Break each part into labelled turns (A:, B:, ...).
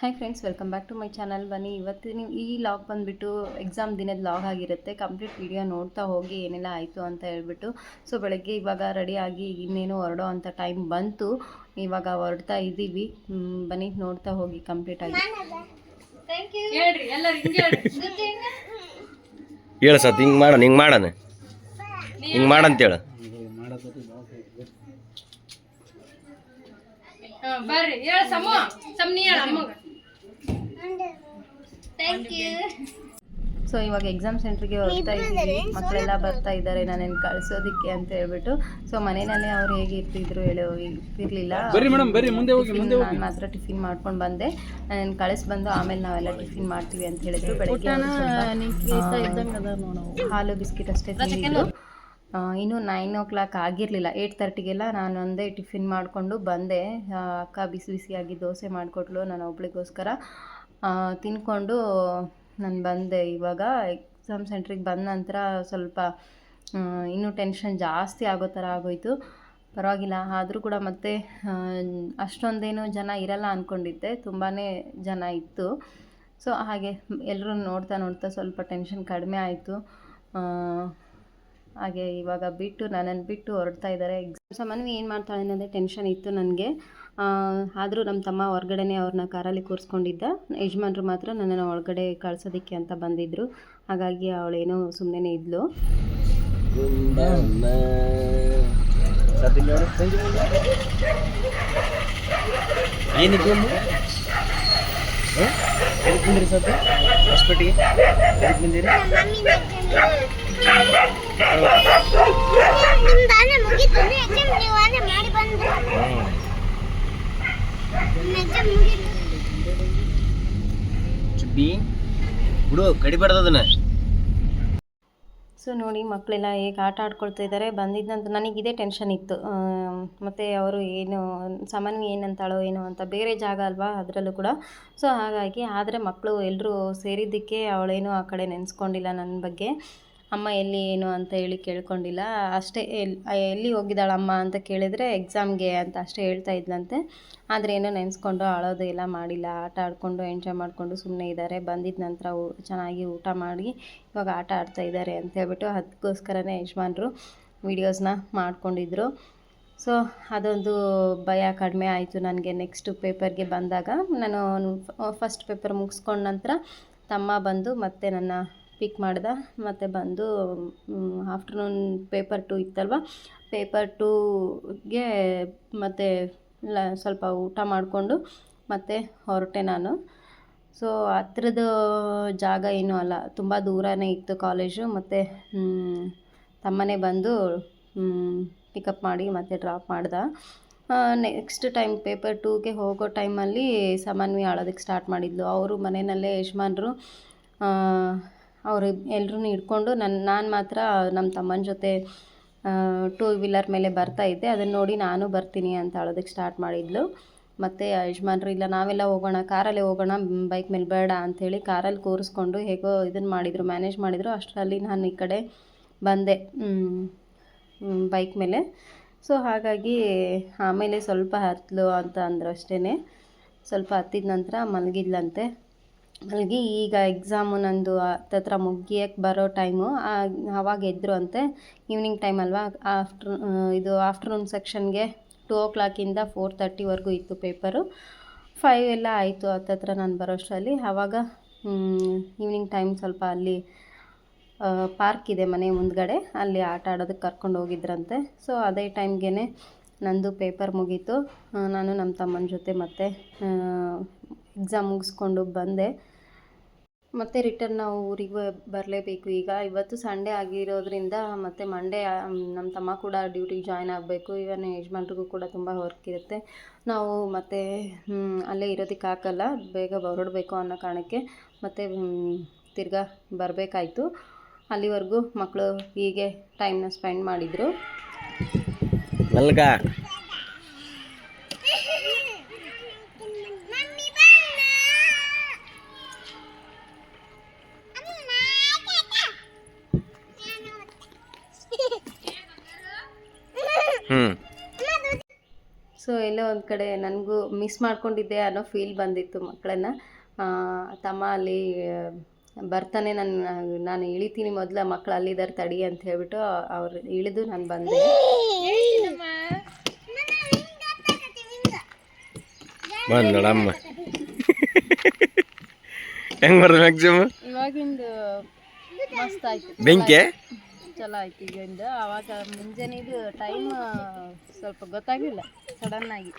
A: Hi friends, welcome back to my channel. ಬನ್ನಿ, ಇವತ್ತಿನ ಈ ಲಾಗ್ ಬಂದುಬಿಟ್ಟು ಎಕ್ಸಾಮ್ ದಿನದ ಲಾಗ್ ಆಗಿರುತ್ತೆ. ಕಂಪ್ಲೀಟ್ ವಿಡಿಯೋ ನೋಡ್ತಾ ಹೋಗಿ ಏನೆಲ್ಲ ಆಯಿತು ಅಂತ ಹೇಳ್ಬಿಟ್ಟು. ಸೊ ಬೆಳಗ್ಗೆ ಇವಾಗ ರೆಡಿಯಾಗಿ ಇನ್ನೇನು ಹೊರಡೋ ಅಂಥ ಟೈಮ್ ಬಂತು. ಇವಾಗ ಹೊರಡ್ತಾ ಇದ್ದೀವಿ. ಬನ್ನಿ ನೋಡ್ತಾ ಹೋಗಿ ಕಂಪ್ಲೀಟಾಗಿ.
B: ಹೇಳು ಸತ್ ಹಿಂಗೆ ಮಾಡೋಣ ಹಿಂಗೆ ಮಾಡಂತೇಳು.
C: ಬರ್ರಿ ಹೇಳ ಸಮನಿ ಹೇಳ ಅಮ್ಮಗ.
A: ಸೊ ಇವಾಗ ಎಕ್ಸಾಮ್ ಸೆಂಟ್ರಿಗೆ ಹೋಗ್ತಾ ಇದ್ದೀವಿ. ಮಕ್ಕಳೆಲ್ಲ ಬರ್ತಾ ಇದ್ದಾರೆ ನಾನೇನು ಕಳಿಸೋದಕ್ಕೆ ಅಂತ ಹೇಳ್ಬಿಟ್ಟು. ಸೊ ಮನೆಯಲ್ಲೇ ಅವ್ರು ಹೇಗೆ ಇರ್ತಿದ್ರು ಇರ್ತಿರ್ಲಿಲ್ಲ. ನಾನು ಮಾತ್ರ ಟಿಫಿನ್ ಮಾಡ್ಕೊಂಡು ಬಂದೆ. ನಾನು ಕಳಿಸ್ಬಂದು ಆಮೇಲೆ ನಾವೆಲ್ಲ ಟಿಫಿನ್ ಮಾಡ್ತೀವಿ ಅಂತ ಹೇಳಿದ್ರು. ಬೆಳಗ್ಗೆ ಹಾಲು ಬಿಸ್ಕಿಟ್ ಅಷ್ಟೇ ತಿಂದಿದ್ದು. ಇನ್ನೂ 9 o'clock ಆಗಿರಲಿಲ್ಲ. 8:30ಗೆಲ್ಲ ನಾನು ಒಂದೇ ಟಿಫಿನ್ ಮಾಡಿಕೊಂಡು ಬಂದೆ. ಅಕ್ಕ ಬಿಸಿ ಬಿಸಿಯಾಗಿ ದೋಸೆ ಮಾಡಿಕೊಟ್ಲು. ನಾನು ಒಬ್ಳಿಗೋಸ್ಕರ ತಿಂದ್ಕೊಂಡು ನಾನು ಬಂದೆ. ಇವಾಗ ಎಕ್ಸಾಮ್ ಸೆಂಟ್ರಿಗೆ ಬಂದ ನಂತರ ಸ್ವಲ್ಪ ಇನ್ನೂ ಟೆನ್ಷನ್ ಜಾಸ್ತಿ ಆಗೋ ಥರ ಆಗೋಯಿತು. ಪರವಾಗಿಲ್ಲ, ಆದರೂ ಕೂಡ ಮತ್ತೆ ಅಷ್ಟೊಂದೇನು ಜನ ಇರಲ್ಲ ಅಂದ್ಕೊಂಡಿದ್ದೆ. ತುಂಬಾ ಜನ ಇತ್ತು. ಸೊ ಹಾಗೆ ಎಲ್ಲರೂ ನೋಡ್ತಾ ಸ್ವಲ್ಪ ಟೆನ್ಷನ್ ಕಡಿಮೆ ಆಯಿತು. ಹಾಗೆ ಇವಾಗ ನನ್ನನ್ನು ಬಿಟ್ಟು ಹೊರಡ್ತಾ ಇದ್ದಾರೆ. ಎಕ್ಸಾಮ್ ಮನ್ವಿ ಏನು ಮಾಡ್ತಾಳೆ ಅನ್ನೋದೇ ಟೆನ್ಷನ್ ಇತ್ತು ನನಗೆ. ಆದರೂ ನಮ್ಮ ತಮ್ಮ ಹೊರಗಡೆನೇ ಅವ್ರನ್ನ ಕಾರಲ್ಲಿ ಕೂರಿಸ್ಕೊಂಡಿದ್ದ. ಯಜಮಾನ್ರು ಮಾತ್ರ ನನ್ನನ್ನು ಒಳಗಡೆ ಕಳ್ಸೋದಕ್ಕೆ ಅಂತ ಬಂದಿದ್ದರು. ಹಾಗಾಗಿ ಅವಳೇನೋ ಸುಮ್ಮನೆ ಇದ್ಲು.
B: ಬಿಡು ಕಡಿಬಾರ್ದದನ್ನ.
A: ಸೊ ನೋಡಿ, ಮಕ್ಕಳೆಲ್ಲ ಹೇಗೆ ಆಟ ಆಡ್ಕೊಳ್ತಾ ಇದ್ದಾರೆ. ಬಂದಿದ್ದಂತ ನನಗಿದೇ ಟೆನ್ಷನ್ ಇತ್ತು. ಮತ್ತು ಅವರು ಏನು ಸಾಮಾನ್ಯ ಏನಂತಾಳೋ ಏನೋ ಅಂತ, ಬೇರೆ ಜಾಗ ಅಲ್ವಾ ಅದರಲ್ಲೂ ಕೂಡ. ಸೊ ಹಾಗಾಗಿ ಆದರೆ ಮಕ್ಕಳು ಎಲ್ಲರೂ ಸೇರಿದ್ದಕ್ಕೆ ಅವಳೇನೋ ಆ ಕಡೆ ನೆನೆಸ್ಕೊಂಡಿಲ್ಲ ನನ್ನ ಬಗ್ಗೆ. ಅಮ್ಮ ಎಲ್ಲಿ ಏನು ಅಂತ ಹೇಳಿ ಕೇಳ್ಕೊಂಡಿಲ್ಲ ಅಷ್ಟೇ. ಎಲ್ಲಿ ಹೋಗಿದ್ದಾಳಮ್ಮ ಅಂತ ಕೇಳಿದರೆ ಎಕ್ಸಾಮ್ಗೆ ಅಂತ ಅಷ್ಟೇ ಹೇಳ್ತಾ ಇದ್ಲಂತೆ. ಆದರೆ ಏನೋ ನೆನೆಸ್ಕೊಂಡು ಅಳೋದು ಎಲ್ಲ ಮಾಡಿಲ್ಲ. ಆಟ ಆಡಿಕೊಂಡು ಎಂಜಾಯ್ ಮಾಡಿಕೊಂಡು ಸುಮ್ಮನೆ ಇದ್ದಾರೆ. ಬಂದಿದ್ದ ನಂತರ ಚೆನ್ನಾಗಿ ಊಟ ಮಾಡಿ ಇವಾಗ ಆಟ ಆಡ್ತಾ ಇದ್ದಾರೆ ಅಂತ ಹೇಳ್ಬಿಟ್ಟು ಅದಕ್ಕೋಸ್ಕರನೇ ಯಜಮಾನ್ರು ವೀಡಿಯೋಸ್ನ ಮಾಡ್ಕೊಂಡಿದ್ರು. ಸೊ ಅದೊಂದು ಭಯ ಕಡಿಮೆ ಆಯಿತು ನನಗೆ. ನೆಕ್ಸ್ಟ್ ಪೇಪರ್ಗೆ ಬಂದಾಗ ನಾನು ಫಸ್ಟ್ ಪೇಪರ್ ಮುಗಿಸ್ಕೊಂಡ ನಂತರ ತಮ್ಮ ಬಂದು ಮತ್ತೆ ನನ್ನ ಪಿಕ್ ಮಾಡ್ದ. ಮತ್ತು ಬಂದು ಆಫ್ಟರ್ನೂನ್ ಪೇಪರ್ 2 ಇತ್ತಲ್ವ, ಪೇಪರ್ 2ಗೆ ಮತ್ತು ಸ್ವಲ್ಪ ಊಟ ಮಾಡಿಕೊಂಡು ಮತ್ತೆ ಹೊರಟೆ ನಾನು. ಸೊ ಹತ್ರದ ಜಾಗ ಏನೂ ಅಲ್ಲ, ತುಂಬ ದೂರನೇ ಇತ್ತು ಕಾಲೇಜು. ಮತ್ತು ತಮ್ಮನೇ ಬಂದು ಪಿಕಪ್ ಮಾಡಿ ಮತ್ತು ಡ್ರಾಪ್ ಮಾಡ್ದ. ನೆಕ್ಸ್ಟ್ ಟೈಮ್ ಪೇಪರ್ 2ಗೆ ಹೋಗೋ ಟೈಮಲ್ಲಿ ಸಾಮಾನ್ಯ ಆಳೋದಕ್ಕೆ ಸ್ಟಾರ್ಟ್ ಮಾಡಿದ್ಲು. ಅವರು ಮನೆಯಲ್ಲೇ ಯಜಮಾನ್ರು ಅವರು ಎಲ್ಲರೂ ಹಿಡ್ಕೊಂಡು ನಾನು ಮಾತ್ರ ನಮ್ಮ ತಮ್ಮನ ಜೊತೆ 2 ವೀಲರ್ ಮೇಲೆ ಬರ್ತಾ ಇದ್ದೆ. ಅದನ್ನು ನೋಡಿ ನಾನು ಬರ್ತೀನಿ ಅಂತ ಅಳೋದಕ್ಕೆ ಸ್ಟಾರ್ಟ್ ಮಾಡಿದ್ಲು. ಮತ್ತು ಯಜಮಾನ್ರು ಇಲ್ಲ ನಾವೆಲ್ಲ ಹೋಗೋಣ, ಕಾರಲ್ಲೇ ಹೋಗೋಣ, ಬೈಕ್ ಮೇಲೆ ಬೇಡ ಅಂಥೇಳಿ ಕಾರಲ್ಲಿ ಕೂರಿಸ್ಕೊಂಡು ಹೇಗೋ ಇದನ್ನು ಮಾಡಿದರು, ಮ್ಯಾನೇಜ್ ಮಾಡಿದರು. ಅಷ್ಟರಲ್ಲಿ ನಾನು ಈ ಕಡೆ ಬಂದೆ ಬೈಕ್ ಮೇಲೆ. ಸೊ ಹಾಗಾಗಿ ಆಮೇಲೆ ಸ್ವಲ್ಪ ಹತ್ತಲು ಅಂತ ಅಂದರು ಅಷ್ಟೇ. ಸ್ವಲ್ಪ ಹತ್ತಿದ ನಂತರ ಮಲಗಿದ್ಲಂತೆ. ಮಲಗಿ ಈಗ ಎಕ್ಸಾಮು ನಂದು ಹತ್ತತ್ರ ಮುಗಿಯಕ್ಕೆ ಬರೋ ಟೈಮು ಆವಾಗ ಎದ್ದರು ಅಂತೆ. ಈವ್ನಿಂಗ್ ಟೈಮ್ ಅಲ್ವಾ, ಆಫ್ಟರ್ನೂನ್ ಸೆಕ್ಷನ್ಗೆ 2 o'clock-ಇಂದ 4:30ವರೆಗೂ ಇತ್ತು ಪೇಪರು. 5 ಎಲ್ಲ ಆಯಿತು ಹತ್ತತ್ರ ನಾನು ಬರೋ ಅಷ್ಟರಲ್ಲಿ. ಆವಾಗ ಈವ್ನಿಂಗ್ ಟೈಮ್ ಸ್ವಲ್ಪ ಅಲ್ಲಿ ಪಾರ್ಕ್ ಇದೆ ಮನೆ ಮುಂದ್ಗಡೆ, ಅಲ್ಲಿ ಆಟ ಆಡೋದಕ್ಕೆ ಕರ್ಕೊಂಡು ಹೋಗಿದ್ರಂತೆ. ಸೊ ಅದೇ ಟೈಮ್ಗೆ ನಂದು ಪೇಪರ್ ಮುಗೀತು. ನಾನು ನಮ್ಮ ತಮ್ಮನ ಜೊತೆ ಮತ್ತೆ ಎಕ್ಸಾಮ್ ಮುಗಿಸ್ಕೊಂಡು ಬಂದೆ. ಮತ್ತು ರಿಟರ್ನ್ ನಾವು ಊರಿಗೆ ಬರಲೇಬೇಕು. ಇವತ್ತು ಸಂಡೇ ಆಗಿರೋದ್ರಿಂದ ಮತ್ತು ಮಂಡೇ ನಮ್ಮ ತಮ್ಮ ಕೂಡ ಡ್ಯೂಟಿಗೆ ಜಾಯ್ನ್ ಆಗಬೇಕು. ಇವನ್ ಯಜಮಾನ್ರಿಗೂ ಕೂಡ ತುಂಬ ವರ್ಕ್ ಇರುತ್ತೆ. ನಾವು ಮತ್ತು ಅಲ್ಲೇ ಇರೋದಕ್ಕಾಗಲ್ಲ, ಬೇಗ ಹೊರಡಬೇಕು ಅನ್ನೋ ಕಾರಣಕ್ಕೆ ಮತ್ತು ತಿರ್ಗಾ ಬರಬೇಕಾಯ್ತು. ಅಲ್ಲಿವರೆಗೂ ಮಕ್ಕಳು ಹೀಗೆ ಟೈಮ್ನ ಸ್ಪೆಂಡ್ ಮಾಡಿದರು. ಸೊ ಸೊ ಎಲ್ಲೋ ಒಂದು ಕಡೆ ನನಗೂ ಮಿಸ್ ಮಾಡ್ಕೊಂಡಿದ್ದೆ ಅನ್ನೋ ಫೀಲ್ ಬಂದಿತ್ತು ಮಕ್ಕಳನ್ನು. ತಮ್ಮ ಅಲ್ಲಿ ಬರ್ತಾನೆ ನಾನು ಇಳಿತೀನಿ ಮೊದಲು, ಮಕ್ಕಳು ಅಲ್ಲಿದ್ದಾರೆ ತಡಿ ಅಂತ ಹೇಳ್ಬಿಟ್ಟು ಅವ್ರು ಇಳಿದು ನಾನು ಬಂದೆ.
B: ಬಂದಳಮ್ಮ ಹೆಂಗ್ ಬರ್ದ ಮ್ಯಾಕ್ಸಿಮಮ್
A: ಇವಾಗಿಂದು ಮಸ್ತ್ ಆಯ್ತು,
B: ಬೆಂಕಿ
A: ಚಲೋ ಆಯ್ತು. ಈಗಿಂದ ಅವಾಗ ಮುಂಜಾನೆದು ಟೈಮ್ ಸ್ವಲ್ಪ ಗೊತ್ತಾಗಿಲ್ಲ, ಸಡನ್ನಾಗಿ.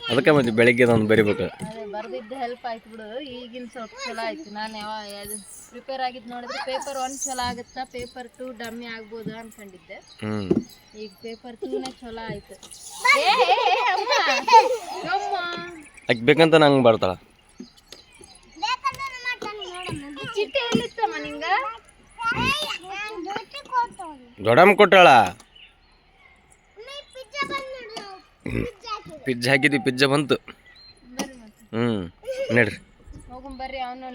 B: ಅದಕ್ಕೆ ಮತ್ತೆ ಬೆಳಿಗ್ಗೆ ಒಂದು ಬರಿಬೇಕು.
A: ಅದೇ ಬರ್ದಿದ್ದು ಹೆಲ್ಪ್ ಆಯ್ತು ಬಿಡು. ಈಗಿನ ಸ್ವಲ್ಪ ಚಲೋ ಆಯ್ತು. ನಾನು ಯಾವುದು ಪ್ರಿಪೇರ್ ಆಗಿದ್ದು ನೋಡಿದ್ರೆ ಪೇಪರ್ 1 ಚಲೋ ಆಗುತ್ತಾ, ಪೇಪರ್ 2 ಡಮ್ಮಿ ಆಗ್ಬೋದು ಅನ್ಕೊಂಡಿದ್ದೆ. ಈಗ ಪೇಪರ್ 2ನೇ ಚಲೋ ಆಯ್ತು.
B: ಬೇಕಂತ ನಂಗೆ ಬರ್ತಾಳ.
A: ಚಿಟ್ಟೆ ಎಲ್ಲಿತ್ತಮ್ಮ ನಿಂಗ?
B: ದೊಡ್ಡಮ್ಮ ಕೊಟ್ಟಾಳ. ಪಿಜ್ಜಾ ಹಾಕಿದ್ವಿ, ಪಿಜ್ಜಾ ಬಂತು. ನಡ್ರಿ
A: ಹೋಗಂ ಬರ್ರಿ. ಅವನು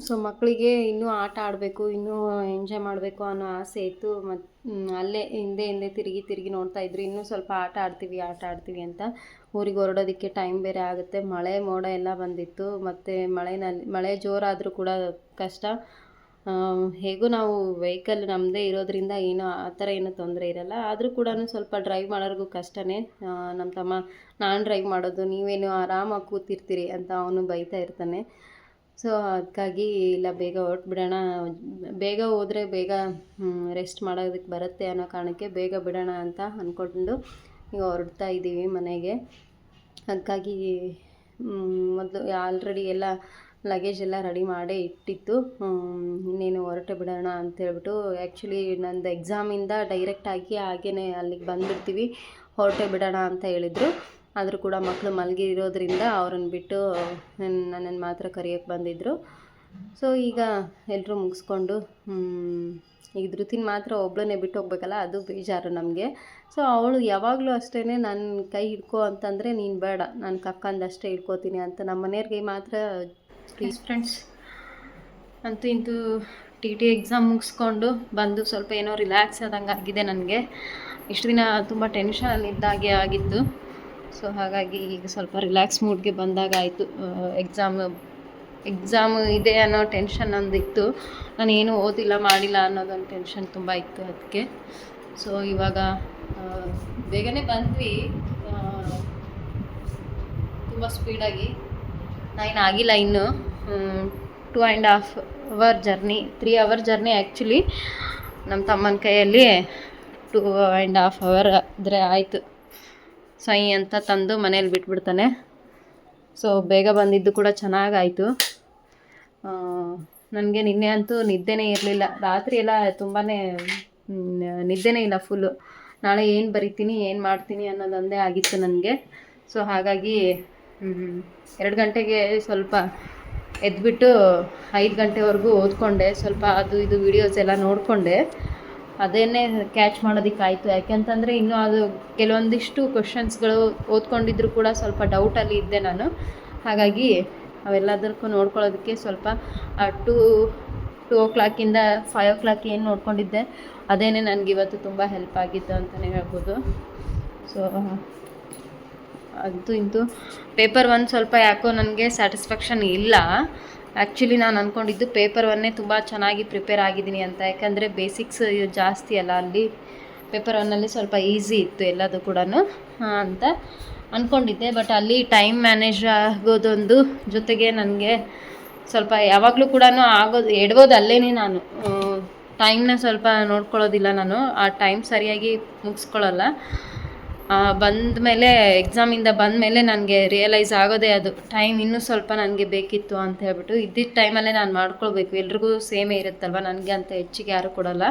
A: ಸೊ ಮಕ್ಕಳಿಗೆ ಇನ್ನೂ ಆಟ ಆಡಬೇಕು, ಇನ್ನೂ ಎಂಜಾಯ್ ಮಾಡಬೇಕು ಅನ್ನೋ ಆಸೆ ಇತ್ತು. ಮತ್ತು ಅಲ್ಲೇ ಹಿಂದೆ ತಿರುಗಿ ನೋಡ್ತಾ ಇದ್ರು. ಇನ್ನೂ ಸ್ವಲ್ಪ ಆಟ ಆಡ್ತೀವಿ ಅಂತ. ಊರಿಗೆ ಹೊರಡೋದಕ್ಕೆ ಟೈಮ್ ಬೇರೆ ಆಗುತ್ತೆ. ಮಳೆ ಮೋಡ ಎಲ್ಲ ಬಂದಿತ್ತು. ಮತ್ತು ಮಳೆ ಜೋರಾದರೂ ಕೂಡ ಕಷ್ಟ. ಹೇಗೂ ನಾವು ವೆಹಿಕಲ್ ನಮ್ಮದೇ ಇರೋದ್ರಿಂದ ಏನೋ ಆ ಥರ ಏನೂ ತೊಂದರೆ ಇರಲ್ಲ. ಆದರೂ ಕೂಡ ಸ್ವಲ್ಪ ಡ್ರೈವ್ ಮಾಡೋರಿಗೂ ಕಷ್ಟನೇ. ನಮ್ಮ ತಮ್ಮ ನಾನು ಡ್ರೈವ್ ಮಾಡೋದು, ನೀವೇನು ಆರಾಮಾಗಿ ಕೂತಿರ್ತೀರಿ ಅಂತ ಅವನು ಬೈತಾ ಇರ್ತಾನೆ. ಸೊ ಅದಕ್ಕಾಗಿ ಇಲ್ಲ, ಬೇಗ ಹೊರಟ್ಬಿಡೋಣ, ಬೇಗ ಹೋದರೆ ಬೇಗ ರೆಸ್ಟ್ ಮಾಡೋದಕ್ಕೆ ಬರುತ್ತೆ ಅನ್ನೋ ಕಾರಣಕ್ಕೆ ಬೇಗ ಬಿಡೋಣ ಅಂತ ಅಂದ್ಕೊಂಡು ಈಗ ಹೊರಡ್ತಾ ಇದ್ದೀವಿ ಮನೆಗೆ. ಅದಕ್ಕಾಗಿ ಮೊದಲು ಆಲ್ರೆಡಿ ಎಲ್ಲ ಲಗೇಜ್ ಎಲ್ಲ ರೆಡಿ ಮಾಡೇ ಇಟ್ಟಿತ್ತು. ಇನ್ನೇನು ಹೊರಟೆ ಬಿಡೋಣ ಅಂತೇಳ್ಬಿಟ್ಟು. ಆ್ಯಕ್ಚುಲಿ ನಂದು ಎಕ್ಸಾಮಿಂದ ಡೈರೆಕ್ಟಾಗಿ ಹಾಗೇ ಅಲ್ಲಿಗೆ ಬಂದುಬಿಡ್ತೀವಿ, ಹೊರಟೆ ಬಿಡೋಣ ಅಂತ ಹೇಳಿದರು. ಆದರೂ ಕೂಡ ಮಕ್ಕಳು ಮಲಗಿರೋದ್ರಿಂದ ಅವ್ರನ್ನ ಬಿಟ್ಟು ನನ್ನನ್ನು ಮಾತ್ರ ಕರೆಯೋಕ್ಕೆ ಬಂದಿದ್ದರು. ಸೊ ಈಗ ಎಲ್ಲರೂ ಮುಗಿಸ್ಕೊಂಡು ಈಗ ಧೃತಿನ ಮಾತ್ರ ಒಬ್ಬಳನ್ನೇ ಬಿಟ್ಟು ಹೋಗ್ಬೇಕಲ್ಲ, ಅದು ಬೇಜಾರು ನಮಗೆ. ಸೊ ಅವಳು ಯಾವಾಗಲೂ ಅಷ್ಟೇ ನನ್ನ ಕೈ ಹಿಡ್ಕೊ ಅಂತಂದರೆ ನೀನು ಬೇಡ, ನಾನು ಕಕ್ಕಂದಷ್ಟೇ ಹಿಡ್ಕೋತೀನಿ ಅಂತ. ನಮ್ಮ ಮನೆಯವ್ರಿಗೆ ಮಾತ್ರ ಪ್ಲೀಸ್. ಫ್ರೆಂಡ್ಸ್, ಅಂತೂ ಇಂತೂ ಟಿ ಎಕ್ಸಾಮ್ ಮುಗಿಸ್ಕೊಂಡು ಬಂದು ಸ್ವಲ್ಪ ಏನೋ ರಿಲ್ಯಾಕ್ಸ್ ಆದಂಗೆ ಆಗಿದೆ ನನಗೆ. ಇಷ್ಟು ದಿನ ತುಂಬ ಟೆನ್ಷನಲ್ಲಿದ್ದಾಗೆ ಆಗಿತ್ತು. ಸೊ ಹಾಗಾಗಿ ಈಗ ಸ್ವಲ್ಪ ರಿಲ್ಯಾಕ್ಸ್ ಮೂಡ್ಗೆ ಬಂದಾಗ ಆಯಿತು. ಎಕ್ಸಾಮ್ ಇದೆ ಅನ್ನೋ ಟೆನ್ಷನ್ ಒಂದಿತ್ತು. ನಾನು ಏನೂ ಓದಿಲ್ಲ ಮಾಡಿಲ್ಲ ಅನ್ನೋದೊಂದು ಟೆನ್ಷನ್ ತುಂಬ ಇತ್ತು ಅದಕ್ಕೆ. ಸೊ ಇವಾಗ ಬೇಗನೆ ಬಂದ್ವಿ, ತುಂಬ ಸ್ಪೀಡಾಗಿ. 9 ಆಗಿಲ್ಲ ಇನ್ನು. 2.5 hour journey, 3 hour journey actually. ನಮ್ಮ ತಮ್ಮನ ಕೈಯಲ್ಲಿ 2.5 ಅವರ್ ಆದರೆ ಆಯಿತು. ಸೈ ಅಂತ ತಂದು ಮನೇಲಿ ಬಿಟ್ಬಿಡ್ತಾನೆ. ಸೊ ಬೇಗ ಬಂದಿದ್ದು ಕೂಡ ಚೆನ್ನಾಗಾಯಿತು. ನನಗೆ ನಿನ್ನೆ ಅಂತೂ ನಿದ್ದೆನೇ ಇರಲಿಲ್ಲ. ರಾತ್ರಿ ಎಲ್ಲ ತುಂಬಾ ನಿದ್ದೆನೇ ಇಲ್ಲ ಫುಲ್ಲು. ನಾಳೆ ಏನು ಬರಿತೀನಿ ಏನು ಮಾಡ್ತೀನಿ ಅನ್ನೋದೊಂದೇ ಆಗಿತ್ತು ನನಗೆ. ಸೊ ಹಾಗಾಗಿ 2 ಗಂಟೆಗೆ ಸ್ವಲ್ಪ ಎದ್ಬಿಟ್ಟು 5 ಗಂಟೆವರೆಗೂ ಓದ್ಕೊಂಡೆ. ಸ್ವಲ್ಪ ಅದು ಇದು ವೀಡಿಯೋಸ್ ಎಲ್ಲ ನೋಡಿಕೊಂಡೆ. ಅದನ್ನೇ ಕ್ಯಾಚ್ ಮಾಡೋದಕ್ಕಾಯಿತು. ಯಾಕೆಂತಂದರೆ ಇನ್ನೂ ಅದು ಕೆಲವೊಂದಿಷ್ಟು ಕ್ವಶನ್ಸ್ಗಳು ಓದ್ಕೊಂಡಿದ್ರು ಕೂಡ ಸ್ವಲ್ಪ ಡೌಟಲ್ಲಿ ಇದ್ದೆ ನಾನು. ಹಾಗಾಗಿ ಅವೆಲ್ಲದಕ್ಕೂ ನೋಡ್ಕೊಳ್ಳೋದಕ್ಕೆ ಸ್ವಲ್ಪ 2 o'clock-ಇಂದ 5 o'clock ಏನು ನೋಡ್ಕೊಂಡಿದ್ದೆ ಅದೇನೇ ನನಗಿವತ್ತು ತುಂಬ ಹೆಲ್ಪ್ ಆಗಿತ್ತು ಅಂತಲೇ ಹೇಳ್ಬೋದು. ಸೊ ಅಂತೂ ಇಂತೂ ಪೇಪರ್ 1 ಸ್ವಲ್ಪ ಯಾಕೋ ನನಗೆ ಸ್ಯಾಟಿಸ್ಫ್ಯಾಕ್ಷನ್ ಇಲ್ಲ. ಆ್ಯಕ್ಚುಲಿ ನಾನು ಅಂದ್ಕೊಂಡಿದ್ದು ಪೇಪರ್ 1 ತುಂಬ ಚೆನ್ನಾಗಿ ಪ್ರಿಪೇರ್ ಆಗಿದ್ದೀನಿ ಅಂತ. ಯಾಕಂದರೆ ಬೇಸಿಕ್ಸ್ ಜಾಸ್ತಿ ಅಲ್ಲ ಅಲ್ಲಿ. ಪೇಪರ್ 1 ಸ್ವಲ್ಪ ಈಸಿ ಇತ್ತು ಎಲ್ಲದು ಕೂಡ ಅಂತ ಅಂದ್ಕೊಂಡಿದ್ದೆ. ಬಟ್ ಅಲ್ಲಿ ಟೈಮ್ ಮ್ಯಾನೇಜ್ ಆಗೋದೊಂದು, ಜೊತೆಗೆ ನನಗೆ ಸ್ವಲ್ಪ ಯಾವಾಗಲೂ ಕೂಡ ಎಡ್ಬೋದು ಅಲ್ಲೇ. ನಾನು ಟೈಮ್ನ ಸ್ವಲ್ಪ ನೋಡ್ಕೊಳ್ಳೋದಿಲ್ಲ. ನಾನು ಆ ಟೈಮ್ ಸರಿಯಾಗಿ ಮುಗಿಸ್ಕೊಳ್ಳಲ್ಲ. ಬಂದಮೇಲೆ ಎಕ್ಸಾಮಿಂದ ಬಂದಮೇಲೆ ನನಗೆ ರಿಯಲೈಸ್ ಆಗೋದೇ ಅದು, ಟೈಮ್ ಇನ್ನೂ ಸ್ವಲ್ಪ ನನಗೆ ಬೇಕಿತ್ತು ಅಂತ ಹೇಳ್ಬಿಟ್ಟು. ಇದ್ದಿದ್ದ ಟೈಮಲ್ಲೇ ನಾನು ಮಾಡ್ಕೊಳ್ಬೇಕು. ಎಲ್ರಿಗೂ ಸೇಮೇ ಇರುತ್ತಲ್ವ, ನನಗೆ ಅಂತ ಹೆಚ್ಚಿಗೆ ಯಾರೂ ಕೊಡೋಲ್ಲ.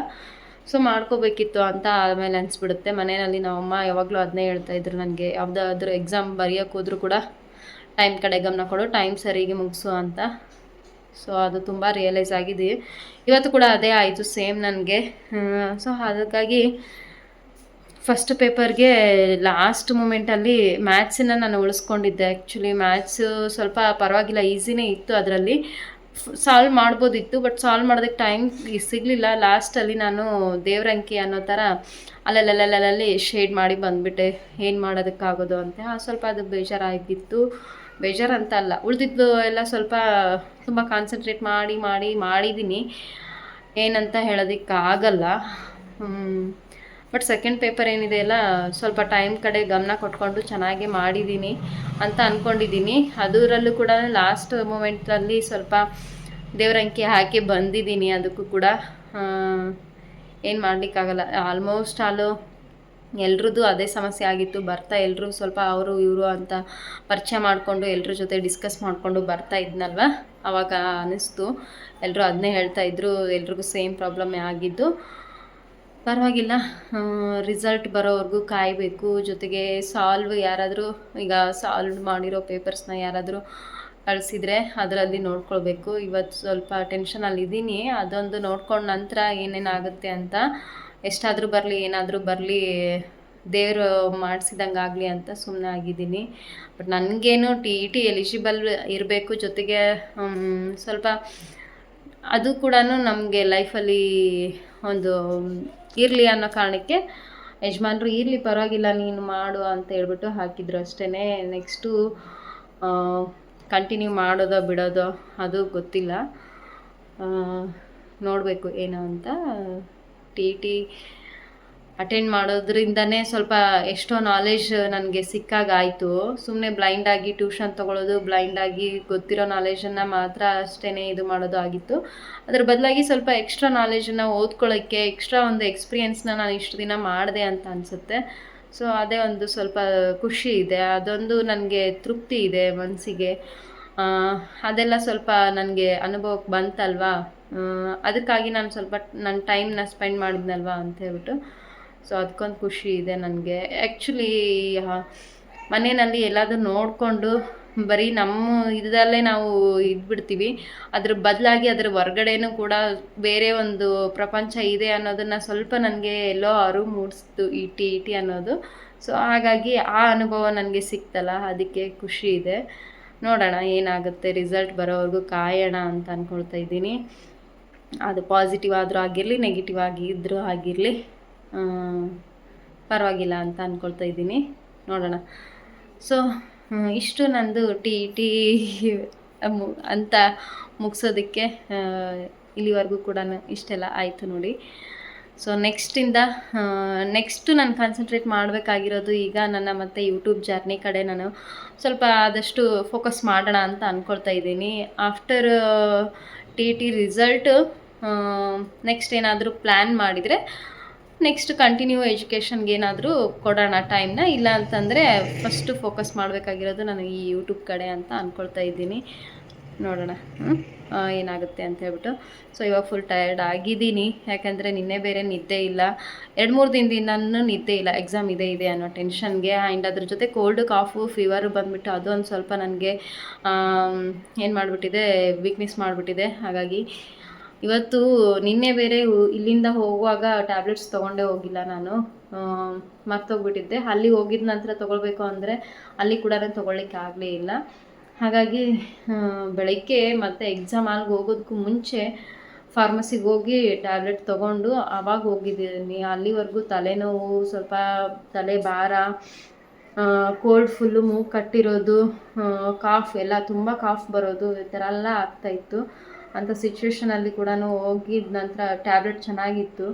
A: ಸೊ ಮಾಡ್ಕೋಬೇಕಿತ್ತು ಅಂತ ಆಮೇಲೆ ಅನಿಸ್ಬಿಡುತ್ತೆ. ಮನೆಯಲ್ಲಿ ನಮ್ಮಮ್ಮ ಯಾವಾಗಲೂ ಅದನ್ನೇ ಹೇಳ್ತಾಯಿದ್ರು ನನಗೆ, ಯಾವುದಾದ್ರೂ ಎಕ್ಸಾಮ್ ಬರೆಯೋಕ್ಕೆ ಹೋದರೂ ಕೂಡ ಟೈಮ್ ಕಡೆ ಗಮನ ಕೊಡು, ಟೈಮ್ ಸರಿಗೆ ಮುಗಿಸು ಅಂತ. ಸೊ ಅದು ತುಂಬ ರಿಯಲೈಸ್ ಆಗಿದೆ. ಇವತ್ತು ಕೂಡ ಅದೇ ಆಯಿತು ಸೇಮ್ ನನಗೆ. ಸೊ ಅದಕ್ಕಾಗಿ ಫಸ್ಟ್ ಪೇಪರ್ಗೆ ಲಾಸ್ಟ್ ಮೂಮೆಂಟಲ್ಲಿ ಮ್ಯಾಥ್ಸನ್ನು ನಾನು ಉಳಿಸ್ಕೊಂಡಿದ್ದೆ. ಆ್ಯಕ್ಚುಲಿ ಮ್ಯಾಥ್ಸು ಸ್ವಲ್ಪ ಪರವಾಗಿಲ್ಲ, ಈಸಿನೇ ಇತ್ತು ಅದರಲ್ಲಿ. ಸಾಲ್ವ್ ಮಾಡ್ಬೋದಿತ್ತು, ಬಟ್ ಸಾಲ್ವ್ ಮಾಡೋದಕ್ಕೆ ಟೈಮ್ ಸಿಗಲಿಲ್ಲ. ಲಾಸ್ಟಲ್ಲಿ ನಾನು ದೇವ್ರಂಕಿ ಅನ್ನೋ ಥರ ಅಲ್ಲಲ್ಲಿ ಶೇಡ್ ಮಾಡಿ ಬಂದುಬಿಟ್ಟೆ. ಏನು ಮಾಡೋದಕ್ಕಾಗೋದು ಅಂತ ಸ್ವಲ್ಪ ಅದು ಬೇಜಾರಾಗಿತ್ತು. ಬೇಜಾರಂತ ಅಲ್ಲ, ಉಳಿದಿದ್ದು ಎಲ್ಲ ಸ್ವಲ್ಪ ತುಂಬ ಕಾನ್ಸಂಟ್ರೇಟ್ ಮಾಡಿದ್ದೀನಿ. ಏನಂತ ಹೇಳೋದಕ್ಕಾಗಲ್ಲ. ಬಟ್ ಸೆಕೆಂಡ್ ಪೇಪರ್ ಏನಿದೆ ಅಲ್ಲ, ಸ್ವಲ್ಪ ಟೈಮ್ ಕಡೆ ಗಮನ ಕೊಟ್ಕೊಂಡು ಚೆನ್ನಾಗಿ ಮಾಡಿದ್ದೀನಿ ಅಂತ ಅಂದ್ಕೊಂಡಿದ್ದೀನಿ. ಅದರಲ್ಲೂ ಕೂಡ ಲಾಸ್ಟ್ ಮೂಮೆಂಟಲ್ಲಿ ಸ್ವಲ್ಪ ದೇವರಂಕಿ ಹಾಕಿ ಬಂದಿದ್ದೀನಿ. ಅದಕ್ಕೂ ಕೂಡ ಏನು ಮಾಡಲಿಕ್ಕಾಗಲ್ಲ. ಆಲ್ಮೋಸ್ಟ್ ಎಲ್ರದ್ದು ಅದೇ ಸಮಸ್ಯೆ ಆಗಿತ್ತು. ಬರ್ತಾ ಎಲ್ಲರೂ ಸ್ವಲ್ಪ ಅವರು ಇವರು ಅಂತ ಪರಿಚಯ ಮಾಡಿಕೊಂಡು ಎಲ್ಲರ ಜೊತೆ ಡಿಸ್ಕಸ್ ಮಾಡಿಕೊಂಡು ಬರ್ತಾ ಇದ್ನಲ್ವ, ಆವಾಗ ಅನ್ನಿಸ್ತು. ಎಲ್ಲರೂ ಅದನ್ನೇ ಹೇಳ್ತಾಯಿದ್ರು, ಎಲ್ರಿಗೂ ಸೇಮ್ ಪ್ರಾಬ್ಲಮ್ಮೇ ಆಗಿದ್ದು. ಪರವಾಗಿಲ್ಲ, ರಿಸಲ್ಟ್ ಬರೋವರೆಗೂ ಕಾಯಬೇಕು. ಜೊತೆಗೆ ಯಾರಾದರೂ ಈಗ ಸಾಲ್ವ್ ಮಾಡಿರೋ ಪೇಪರ್ಸ್ನ ಯಾರಾದರೂ ಕಳಿಸಿದರೆ ಅದರಲ್ಲಿ ನೋಡ್ಕೊಳ್ಬೇಕು. ಇವತ್ತು ಸ್ವಲ್ಪ ಟೆನ್ಷನಲ್ಲಿದ್ದೀನಿ. ಅದೊಂದು ನೋಡ್ಕೊಂಡು ನಂತರ ಏನೇನಾಗುತ್ತೆ ಅಂತ, ಎಷ್ಟಾದರೂ ಬರಲಿ ಏನಾದರೂ ಬರಲಿ, ದೇವರು ಮಾಡಿಸಿದಂಗೆ ಆಗಲಿ ಅಂತ ಸುಮ್ಮನೆ ಆಗಿದ್ದೀನಿ. ಬಟ್ ನನಗೇನು TET ಎಲಿಜಿಬಲ್ ಇರಬೇಕು. ಜೊತೆಗೆ ಸ್ವಲ್ಪ ಅದು ಕೂಡ ನಮಗೆ ಲೈಫಲ್ಲಿ ಒಂದು ಇರಲಿ ಅನ್ನೋ ಕಾರಣಕ್ಕೆ ಯಜಮಾನ್ರು ಇರಲಿ ಪರವಾಗಿಲ್ಲ ನೀನು ಮಾಡು ಅಂತ ಹೇಳ್ಬಿಟ್ಟು ಹಾಕಿದ್ರು ಅಷ್ಟೇ. ನೆಕ್ಸ್ಟು ಕಂಟಿನ್ಯೂ ಮಾಡೋದೋ ಬಿಡೋದೋ ಅದು ಗೊತ್ತಿಲ್ಲ, ನೋಡಬೇಕು ಏನು ಅಂತ. TET ಅಟೆಂಡ್ ಮಾಡೋದ್ರಿಂದನೇ ಸ್ವಲ್ಪ ಎಷ್ಟೋ ನಾಲೆಜ್ ನನಗೆ ಸಿಕ್ಕಾಗಾಯಿತು. ಸುಮ್ಮನೆ ಬ್ಲೈಂಡಾಗಿ ಟ್ಯೂಷನ್ ತೊಗೊಳ್ಳೋದು, ಬ್ಲೈಂಡಾಗಿ ಗೊತ್ತಿರೋ ನಾಲೆಜನ್ನು ಮಾತ್ರ ಅಷ್ಟೇ ಇದು ಮಾಡೋದು ಆಗಿತ್ತು. ಅದ್ರ ಬದಲಾಗಿ ಸ್ವಲ್ಪ ಎಕ್ಸ್ಟ್ರಾ ನಾಲೆಜನ್ನು ಓದ್ಕೊಳ್ಳೋಕ್ಕೆ, ಎಕ್ಸ್ಟ್ರಾ ಒಂದು ಎಕ್ಸ್ಪೀರಿಯೆನ್ಸ್ನ ನಾನು ಇಷ್ಟು ದಿನ ಮಾಡಿದೆ ಅಂತ ಅನಿಸುತ್ತೆ. ಸೊ ಅದೇ ಒಂದು ಸ್ವಲ್ಪ ಖುಷಿ ಇದೆ, ಅದೊಂದು ನನಗೆ ತೃಪ್ತಿ ಇದೆ ಮನಸ್ಸಿಗೆ. ಅದೆಲ್ಲ ಸ್ವಲ್ಪ ನನಗೆ ಅನುಭವಕ್ಕೆ ಬಂತಲ್ವಾ, ಅದಕ್ಕಾಗಿ ನಾನು ಸ್ವಲ್ಪ ನನ್ನ ಟೈಮ್ನ ಸ್ಪೆಂಡ್ ಮಾಡಿದ್ನಲ್ವಾ ಅಂತ ಹೇಳ್ಬಿಟ್ಟು ಸೊ ಅದಕ್ಕೊಂದು ಖುಷಿ ಇದೆ ನನಗೆ. ಆ್ಯಕ್ಚುಲಿ ಮನೆಯಲ್ಲಿ ಎಲ್ಲಾದರೂ ನೋಡಿಕೊಂಡು ಬರೀ ನಮ್ಮ ಇದರಲ್ಲೇ ನಾವು ಇದ್ಬಿಡ್ತೀವಿ. ಅದ್ರ ಬದಲಾಗಿ ಅದರ ಹೊರ್ಗಡೆನೂ ಕೂಡ ಬೇರೆ ಒಂದು ಪ್ರಪಂಚ ಇದೆ ಅನ್ನೋದನ್ನು ಸ್ವಲ್ಪ ನನಗೆ ಎಲ್ಲೋ ಅರಿವು ಮೂಡಿಸ್ತು ಈ TET ಅನ್ನೋದು. ಸೊ ಹಾಗಾಗಿ ಆ ಅನುಭವ ನನಗೆ ಸಿಕ್ತಲ್ಲ, ಅದಕ್ಕೆ ಖುಷಿ ಇದೆ. ನೋಡೋಣ ಏನಾಗುತ್ತೆ, ರಿಸಲ್ಟ್ ಬರೋವರೆಗೂ ಕಾಯೋಣ ಅಂತ ಅಂದ್ಕೊಳ್ತಾ ಇದ್ದೀನಿ. ಅದು ಪಾಸಿಟಿವ್ ಆದರೂ ಆಗಿರಲಿ, ನೆಗೆಟಿವ್ ಆಗಿದ್ದರೂ ಆಗಿರಲಿ, ಪರವಾಗಿಲ್ಲ ಅಂತ ಅಂದ್ಕೊಳ್ತಾ ಇದ್ದೀನಿ. ನೋಡೋಣ. ಸೊ ಇಷ್ಟು ನಂದು TET ಅಂತ ಮುಗಿಸೋದಕ್ಕೆ ಇಲ್ಲಿವರೆಗೂ ಕೂಡ ಇಷ್ಟೆಲ್ಲ ಆಯಿತು ನೋಡಿ. ಸೊ ನೆಕ್ಸ್ಟು ನಾನು ಕಾನ್ಸಂಟ್ರೇಟ್ ಮಾಡಬೇಕಾಗಿರೋದು ಈಗ ನನ್ನ ಮತ್ತು ಯೂಟ್ಯೂಬ್ ಜರ್ನಿ ಕಡೆ ನಾನು ಸ್ವಲ್ಪ ಆದಷ್ಟು ಫೋಕಸ್ ಮಾಡೋಣ ಅಂತ ಅಂದ್ಕೊಳ್ತಾ ಇದ್ದೀನಿ. ಆಫ್ಟರ್ TET ರಿಸಲ್ಟು ನೆಕ್ಸ್ಟ್ ಏನಾದರೂ ಪ್ಲ್ಯಾನ್ ಮಾಡಿದರೆ ನೆಕ್ಸ್ಟ್ ಕಂಟಿನ್ಯೂ ಎಜುಕೇಷನ್ಗೆ ಏನಾದರೂ ಕೊಡೋಣ ಟೈಮ್ನ. ಇಲ್ಲ ಅಂತಂದರೆ ಫಸ್ಟು ಫೋಕಸ್ ಮಾಡಬೇಕಾಗಿರೋದು ನಾನು ಈ ಯೂಟ್ಯೂಬ್ ಕಡೆ ಅಂತ ಅಂದ್ಕೊಳ್ತಾ ಇದ್ದೀನಿ. ನೋಡೋಣ ಏನಾಗುತ್ತೆ ಅಂತ ಹೇಳ್ಬಿಟ್ಟು. ಸೊ ಇವಾಗ ಫುಲ್ ಟಯರ್ಡ್ ಆಗಿದ್ದೀನಿ, ಯಾಕಂದರೆ ನಿನ್ನೆ ಬೇರೆ ನಿದ್ದೆ ಇಲ್ಲ. 2-3 ದಿನದಿಂದನೂ ನಿದ್ದೆ ಇಲ್ಲ, ಎಕ್ಸಾಮ್ ಇದೆ ಅನ್ನೋ ಟೆನ್ಷನ್ಗೆ. ಆ್ಯಂಡ್ ಅದ್ರ ಜೊತೆ ಕೋಲ್ಡು, ಕಾಫು, ಫೀವರು ಬಂದುಬಿಟ್ಟು ಅದು ಒಂದು ಸ್ವಲ್ಪ ನನಗೆ ಏನು ಮಾಡಿಬಿಟ್ಟಿದೆ, ವೀಕ್ನೆಸ್ ಮಾಡಿಬಿಟ್ಟಿದೆ. ಹಾಗಾಗಿ ಇವತ್ತು ನಿನ್ನೆ ಬೇರೆ ಇಲ್ಲಿಂದ ಹೋಗುವಾಗ ಟ್ಯಾಬ್ಲೆಟ್ಸ್ ತೊಗೊಂಡೇ ಹೋಗಿಲ್ಲ ನಾನು, ಮರ್ತೋಗ್ಬಿಟ್ಟಿದ್ದೆ. ಅಲ್ಲಿ ಹೋಗಿದ ನಂತರ ತೊಗೊಳ್ಬೇಕು ಅಂದರೆ ಅಲ್ಲಿ ಕೂಡ ತೊಗೊಳ್ಲಿಕ್ಕೆ ಆಗಲೇ ಇಲ್ಲ. ಹಾಗಾಗಿ ಬೆಳಗ್ಗೆ ಮತ್ತು ಎಕ್ಸಾಮ್ ಆಲ್ಗೆ ಹೋಗೋದಕ್ಕೂ ಮುಂಚೆ ಫಾರ್ಮಸಿಗೆ ಹೋಗಿ ಟ್ಯಾಬ್ಲೆಟ್ ತೊಗೊಂಡು ಆವಾಗ ಹೋಗಿದ್ದೀನಿ. ಅಲ್ಲಿವರೆಗೂ ತಲೆನೋವು, ಸ್ವಲ್ಪ ತಲೆ ಭಾರ, ಕೋಲ್ಡ್ ಫುಲ್ಲು, ಮೂಗು ಕಟ್ಟಿರೋದು, ಕಾಫ್ ಎಲ್ಲ ತುಂಬ ಕಾಫ್ ಬರೋದು, ಈ ಥರ ಎಲ್ಲ ಆಗ್ತಾಯಿತ್ತು. ಅಂಥ ಸಿಚುವೇಷನಲ್ಲಿ ಕೂಡ ಹೋಗಿದ ನಂತರ ಟ್ಯಾಬ್ಲೆಟ್ ಚೆನ್ನಾಗಿತ್ತು,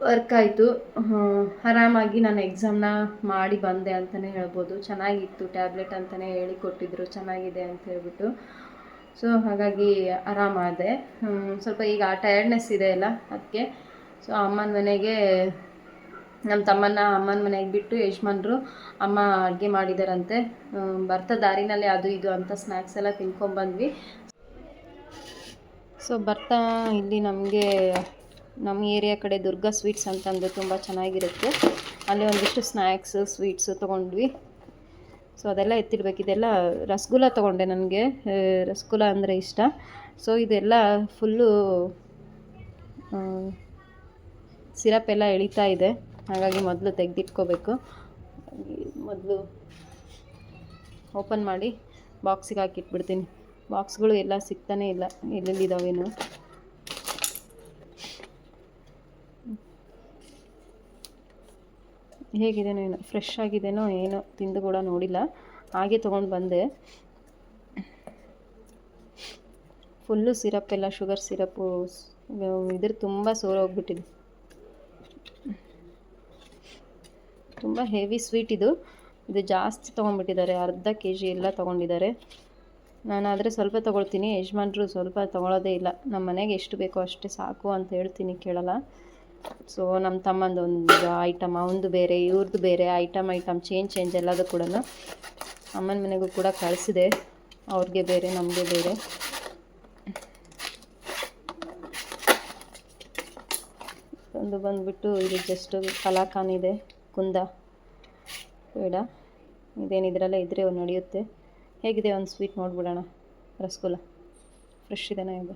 A: ವರ್ಕ್ ಆಯಿತು. ಆರಾಮಾಗಿ ನಾನು ಎಕ್ಸಾಮ್ನ ಮಾಡಿ ಬಂದೆ ಅಂತಲೇ ಹೇಳ್ಬೋದು. ಚೆನ್ನಾಗಿತ್ತು, ಟ್ಯಾಬ್ಲೆಟ್ ಅಂತಲೇ ಹೇಳಿಕೊಟ್ಟಿದ್ರು, ಚೆನ್ನಾಗಿದೆ ಅಂತ ಹೇಳ್ಬಿಟ್ಟು. ಸೊ ಹಾಗಾಗಿ ಆರಾಮಾದೆ. ಸ್ವಲ್ಪ ಈಗ ಟಯರ್ಡ್ನೆಸ್ ಇದೆ ಅಲ್ಲ, ಅದಕ್ಕೆ. ಸೊ ಅಮ್ಮನ ಮನೆಗೆ, ನಮ್ಮ ತಮ್ಮನ ಅಮ್ಮನ ಮನೆಗೆ ಬಿಟ್ಟು ಯಜಮಾನ್ರು ಅಮ್ಮ ಅಡುಗೆ ಮಾಡಿದಾರಂತೆ. ಬರ್ತಾ ದಾರಿನಲ್ಲಿ ಅದು ಇದು ಅಂತ ಸ್ನ್ಯಾಕ್ಸ್ ಎಲ್ಲ ತಿನ್ಕೊಂಬಂದ್ವಿ. ಸೊ ಬರ್ತಾ ಇಲ್ಲಿ ನಮಗೆ ನಮ್ಮ ಏರಿಯಾ ಕಡೆ ದುರ್ಗಾ ಸ್ವೀಟ್ಸ್ ಅಂತಂದರೆ ತುಂಬ ಚೆನ್ನಾಗಿರುತ್ತೆ. ಅಲ್ಲಿ ಒಂದಿಷ್ಟು ಸ್ನ್ಯಾಕ್ಸು, ಸ್ವೀಟ್ಸು ತೊಗೊಂಡ್ವಿ. ಸೊ ಅದೆಲ್ಲ ಎತ್ತಿಡ್ಬೇಕು. ಇದೆಲ್ಲ ರಸಗುಲ್ಲ ತೊಗೊಂಡೆ, ನನಗೆ ರಸಗುಲ್ಲ ಅಂದರೆ ಇಷ್ಟ. ಸೊ ಇದೆಲ್ಲ ಫುಲ್ಲು ಸಿರಪ್ ಎಲ್ಲ ಎಳಿತಾ ಇದೆ, ಹಾಗಾಗಿ ಮೊದಲು ತೆಗೆದಿಟ್ಕೋಬೇಕು. ಮೊದಲು ಓಪನ್ ಮಾಡಿ ಬಾಕ್ಸಿಗೆ ಹಾಕಿಟ್ಬಿಡ್ತೀನಿ. ಬಾಕ್ಸ್ಗಳು ಎಲ್ಲ ಸಿಗ್ತಾನೆ ಇಲ್ಲ, ಎಲ್ಲೆಲ್ಲಿದ್ದಾವೇನು. ಹೇಗಿದೆನೋ ಏನೋ, ಫ್ರೆಶ್ ಆಗಿದೆನೋ ಏನೋ, ತಿಂದು ಕೂಡ ನೋಡಿಲ್ಲ, ಹಾಗೆ ತೊಗೊಂಡು ಬಂದೆ. ಫುಲ್ಲು ಸಿರಪ್ ಎಲ್ಲ, ಶುಗರ್ ಸಿರಪ್ಪು ಇದ್ರ ತುಂಬ ಸೋರೋಗ್ಬಿಟ್ಟಿದೆ. ತುಂಬ ಹೆವಿ ಸ್ವೀಟ್ ಇದು ಜಾಸ್ತಿ ತೊಗೊಂಡ್ಬಿಟ್ಟಿದ್ದಾರೆ, ಅರ್ಧ kg ಎಲ್ಲ ತೊಗೊಂಡಿದ್ದಾರೆ. ನಾನಾದರೆ ಸ್ವಲ್ಪ ತೊಗೊಳ್ತೀನಿ, ಯಜಮಾನ್ರು ಸ್ವಲ್ಪ ತೊಗೊಳ್ಳೋದೇ ಇಲ್ಲ. ನಮ್ಮ ಮನೆಗೆ ಎಷ್ಟು ಬೇಕೋ ಅಷ್ಟೇ ಸಾಕು ಅಂತ ಹೇಳ್ತೀನಿ, ಕೇಳಲ್ಲ. ಸೊ ನಮ್ಮ ತಮ್ಮಂದು ಒಂದು ಐಟಮ್, ಅವನದು ಬೇರೆ, ಇವ್ರದ್ದು ಬೇರೆ, ಐಟಮ್ ಚೇಂಜ್ ಎಲ್ಲದು ಕೂಡ ಅಮ್ಮನ ಮನೆಗೂ ಕೂಡ ಕಳಿಸಿದೆ. ಅವ್ರಿಗೆ ಬೇರೆ, ನಮಗೆ ಬೇರೆ. ಒಂದು ಬಂದುಬಿಟ್ಟು ಇದು ಜಸ್ಟ್ ಕಲಾಕಾನ್ ಇದೆ, ಕುಂದ ಬೇಡ, ಇದೇನಿದ್ರಲ್ಲ ಇದ್ರೆ ನಡೆಯುತ್ತೆ. ಹೇಗಿದೆ ಒಂದು ಸ್ವೀಟ್ ನೋಡ್ಬಿಡೋಣ. ರಸಗುಲ್ಲ ಫ್ರೆಶ್ ಇದೆನಾ ಇದು?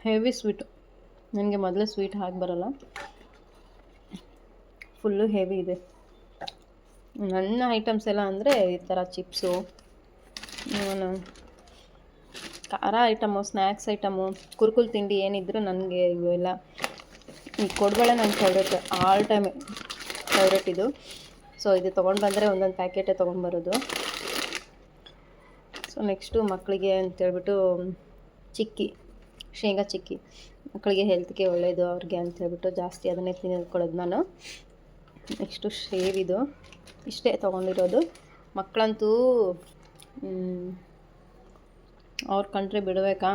A: Heavy sweet. ನನಗೆ ಮೊದಲೇ ಸ್ವೀಟ್ ಹಾಕಿ ಬರೋಲ್ಲ, ಫುಲ್ಲು ಹೆವಿ ಇದೆ. ನನ್ನ ಐಟಮ್ಸ್ ಎಲ್ಲ ಅಂದರೆ ಈ ಥರ ಚಿಪ್ಸು, ಖಾರ ಐಟಮು, ಸ್ನ್ಯಾಕ್ಸ್ ಐಟಮು, ಕುರ್ಕುಲ್ ತಿಂಡಿ ಏನಿದ್ರು ನನಗೆ ಇವೆಲ್ಲ. ಈ ಕೊಡಬೇಳೆ ನನ್ನ ಫೇವ್ರೇಟ್, ಆಲ್ ಟೈಮ್ ಫೇವ್ರೇಟ್ ಇದು. ಸೊ ಇದು ತೊಗೊಂಡು ಬಂದರೆ ಒಂದೊಂದು ಪ್ಯಾಕೆಟೇ ತೊಗೊಂಡ್ಬರೋದು. ಸೊ ನೆಕ್ಸ್ಟು ಮಕ್ಕಳಿಗೆ ಅಂತೇಳ್ಬಿಟ್ಟು ಚಿಕ್ಕಿ, ಶೇಂಗಾ ಚಿಕ್ಕಿ, ಮಕ್ಕಳಿಗೆ ಹೆಲ್ತ್ಗೆ ಒಳ್ಳೆಯದು ಅವ್ರಿಗೆ ಅಂತೇಳ್ಬಿಟ್ಟು ಜಾಸ್ತಿ ಅದನ್ನೇ ತಿನ್ಕೊಳ್ಳೋದು ನಾನು. ನೆಕ್ಸ್ಟು ಶೇವ್, ಇದು ಇಷ್ಟೇ ತೊಗೊಂಡಿರೋದು. ಮಕ್ಕಳಂತೂ ಅವ್ರ ಕಂಡ್ರೆ ಬಿಡಬೇಕಾ,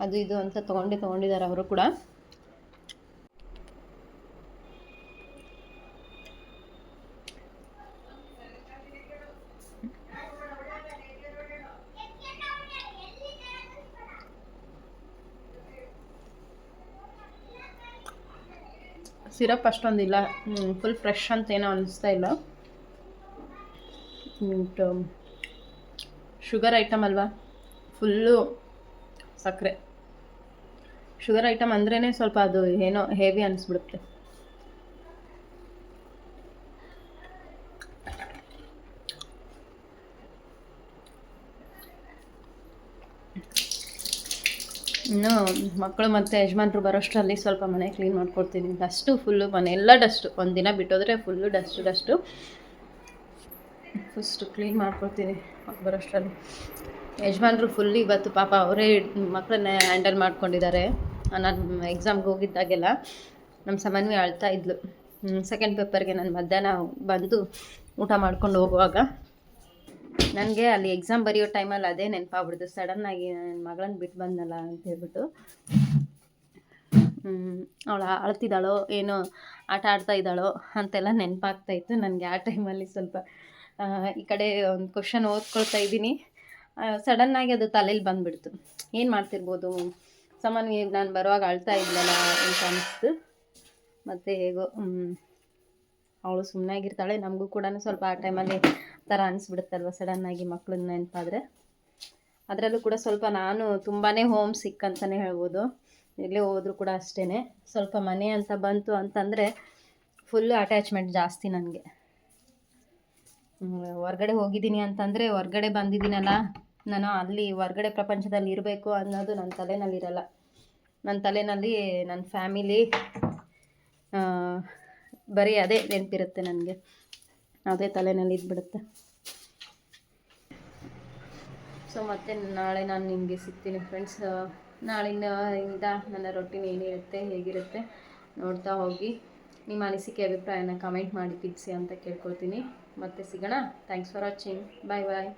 A: ಅದು ಇದು ಅಂತ ತೊಗೊಂಡಿದ್ದಾರೆ ಅವರು ಕೂಡ. ಸಿರಪ್ ಅಷ್ಟೊಂದಿಲ್ಲ, ಫುಲ್ ಫ್ರೆಶ್ ಅಂತ ಏನೋ ಅನ್ನಿಸ್ತಾ ಇಲ್ಲ. ಶುಗರ್ ಐಟಮ್ ಅಲ್ವಾ, ಫುಲ್ಲು ಸಕ್ಕರೆ. ಶುಗರ್ ಐಟಮ್ ಅಂದ್ರೇ ಸ್ವಲ್ಪ ಅದು ಏನೋ ಹೆವಿ ಅನಿಸ್ಬಿಡುತ್ತೆ. ಇನ್ನು ಮಕ್ಕಳು ಮತ್ತು ಯಜಮಾನ್ರು ಬರೋಷ್ಟರಲ್ಲಿ ಸ್ವಲ್ಪ ಮನೆ ಕ್ಲೀನ್ ಮಾಡ್ಕೊಡ್ತೀನಿ. ಡಸ್ಟು ಫುಲ್ಲು, ಮನೆಯೆಲ್ಲ ಡಸ್ಟು. ಒಂದು ದಿನ ಬಿಟ್ಟೋದ್ರೆ ಫುಲ್ಲು ಡಸ್ಟು ಫಸ್ಟು ಕ್ಲೀನ್ ಮಾಡ್ಕೊಡ್ತೀನಿ ಬರೋಷ್ಟರಲ್ಲಿ. ಯಜಮಾನ್ರು ಫುಲ್ ಇವತ್ತು ಪಾಪ ಅವರೇ ಮಕ್ಕಳನ್ನ ಹ್ಯಾಂಡಲ್ ಮಾಡ್ಕೊಂಡಿದ್ದಾರೆ. ನಾನು ಎಕ್ಸಾಮ್ಗೆ ಹೋಗಿದ್ದಾಗೆಲ್ಲ ನಮ್ಮ ಸಾಮಾನ್ಯ ಅಳ್ತಾ ಇದ್ಲು. ಸೆಕೆಂಡ್ ಪೇಪರ್ಗೆ ನಾನು ಮಧ್ಯಾಹ್ನ ಬಂದು ಊಟ ಮಾಡ್ಕೊಂಡು ಹೋಗುವಾಗ ನನಗೆ ಅಲ್ಲಿ ಎಕ್ಸಾಮ್ ಬರೆಯೋ ಟೈಮಲ್ಲಿ ಅದೇ ನೆನಪಾಗ್ಬಿಡ್ತು. ಸಡನ್ನಾಗಿ ನನ್ನ ಮಗಳನ್ನ ಬಿಟ್ಟು ಬಂದಲ್ಲ ಅಂತ ಹೇಳ್ಬಿಟ್ಟು. ಅವಳು ಅಳ್ತಿದ್ದಾಳೋ ಏನೋ, ಆಟ ಆಡ್ತಾ ಇದ್ದಾಳೋ ಅಂತೆಲ್ಲ ನೆನಪಾಗ್ತಾಯಿತ್ತು ನನಗೆ. ಆ ಟೈಮಲ್ಲಿ ಸ್ವಲ್ಪ ಈ ಕಡೆ ಒಂದು ಕ್ವಶನ್ ಓದ್ಕೊಳ್ತಾ ಇದ್ದೀನಿ, ಸಡನ್ನಾಗಿ ಅದು ತಲೆಯಲ್ಲಿ ಬಂದುಬಿಡ್ತು. ಏನು ಮಾಡ್ತಿರ್ಬೋದು, ಸಾಮಾನ್ಯ ನಾನು ಬರುವಾಗ ಅಳ್ತಾ ಇದ್ಲಲ್ಲ ಅಂತ ಅನ್ನಿಸ್ತು. ಮತ್ತು ಹೇಗೋ ಅವಳು ಸುಮ್ಮನೆ ಆಗಿರ್ತಾಳೆ, ನಮಗೂ ಕೂಡ ಸ್ವಲ್ಪ ಆ ಟೈಮಲ್ಲಿ ಥರ ಅನಿಸ್ಬಿಡುತ್ತಲ್ವ ಸಡನ್ನಾಗಿ ಮಕ್ಕಳನ್ನ ನೆನಪಾದರೆ. ಅದರಲ್ಲೂ ಕೂಡ ಸ್ವಲ್ಪ ನಾನು ತುಂಬಾ ಹೋಮ್ ಸಿಕ್ ಅಂತಲೇ ಹೇಳ್ಬೋದು. ಎಲ್ಲೇ ಹೋದರೂ ಕೂಡ ಅಷ್ಟೇ, ಸ್ವಲ್ಪ ಮನೆ ಅಂತ ಬಂತು ಅಂತಂದರೆ ಫುಲ್ಲು ಅಟ್ಯಾಚ್ಮೆಂಟ್ ಜಾಸ್ತಿ ನನಗೆ. ಹೊರ್ಗಡೆ ಹೋಗಿದ್ದೀನಿ ಅಂತಂದರೆ, ಹೊರ್ಗಡೆ ಬಂದಿದ್ದೀನಲ್ಲ ನಾನು, ಅಲ್ಲಿ ಹೊರ್ಗಡೆ ಪ್ರಪಂಚದಲ್ಲಿ ಇರಬೇಕು ಅನ್ನೋದು ನನ್ನ ತಲೆನಲ್ಲಿರಲ್ಲ. ನನ್ನ ತಲೆಯಲ್ಲಿ ನನ್ನ ಫ್ಯಾಮಿಲಿ ಬರೀ ಅದೇ ನೆನಪಿರುತ್ತೆ ನನಗೆ, ಅದೇ ತಲೆಯಲ್ಲಿ ಇದ್ಬಿಡುತ್ತೆ. ಸೊ ಮತ್ತೆ ನಾಳೆ ನಾನು ನಿಮಗೆ ಸಿಗ್ತೀನಿ ಫ್ರೆಂಡ್ಸ್. ನಾಳಿಂದ ನನ್ನ ರೊಟೀನ್ ಏನಿರುತ್ತೆ, ಹೇಗಿರುತ್ತೆ ನೋಡ್ತಾ ಹೋಗಿ. ನಿಮ್ಮ ಅನಿಸಿಕೆ ಅಭಿಪ್ರಾಯನ ಕಮೆಂಟ್ ಮಾಡಿ ತಿಳಿಸಿ ಅಂತ ಕೇಳ್ಕೊಳ್ತೀನಿ. ಮತ್ತೆ ಸಿಗೋಣ. Thanks for watching. Bye bye.